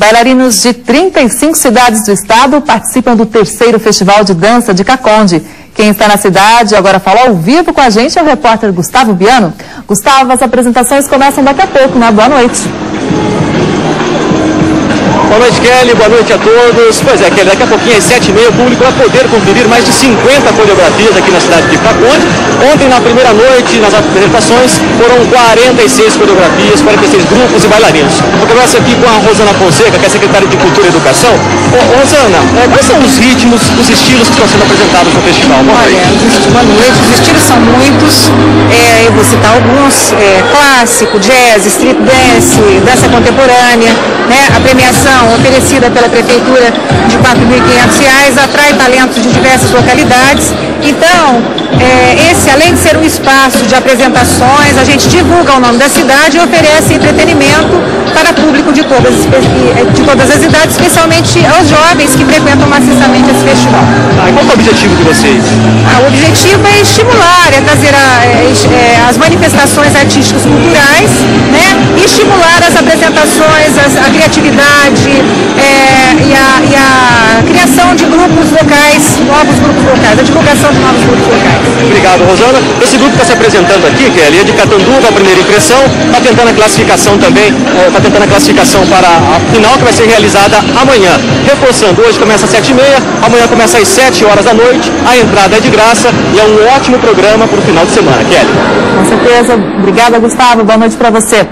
Bailarinos de 35 cidades do estado participam do 3º Festival de Dança de Caconde. Quem está na cidade agora fala ao vivo com a gente é o repórter Gustavo Biano. Gustavo, as apresentações começam daqui a pouco, né? Boa noite. Boa noite, Kelly. Boa noite a todos. Pois é, Kelly, daqui a pouquinho às 7h30 o público vai poder conferir mais de 50 coreografias aqui na cidade de Caconde. Ontem, na primeira noite, nas apresentações, foram 46 coreografias, 46 grupos e bailarinos. Eu converso aqui com a Rosana Fonseca, que é secretária de Cultura e Educação. Rosana, quais são os ritmos, os estilos que estão sendo apresentados no festival? Boa noite. Os estilos são muitos. Eu vou citar alguns. Clássico, jazz, street dance, dança contemporânea, né? A premiação oferecida pela Prefeitura de R$ 4.500 atrai talentos de diversas localidades. Então, esse, além de ser um espaço de apresentações, a gente divulga o nome da cidade e oferece entretenimento para público de todas as idades, especialmente aos jovens que frequentam maciçamente esse festival. E qual é o objetivo de vocês? O objetivo é estimular, trazer as manifestações artísticas culturais, né? E estimular as apresentações, a criatividade e a criação de grupos locais, novos grupos locais, a divulgação de novos grupos locais. Obrigado, Rosana. Esse grupo está se apresentando aqui, Kelly, é de Catanduva, a primeira impressão, está tentando a classificação também, está tentando a classificação para a final que vai ser realizada amanhã. Reforçando, hoje começa às 7h30, amanhã começa às 7h da noite, a entrada é de graça e é um ótimo programa para o final de semana, Kelly. Com certeza. Obrigada, Gustavo. Boa noite para você.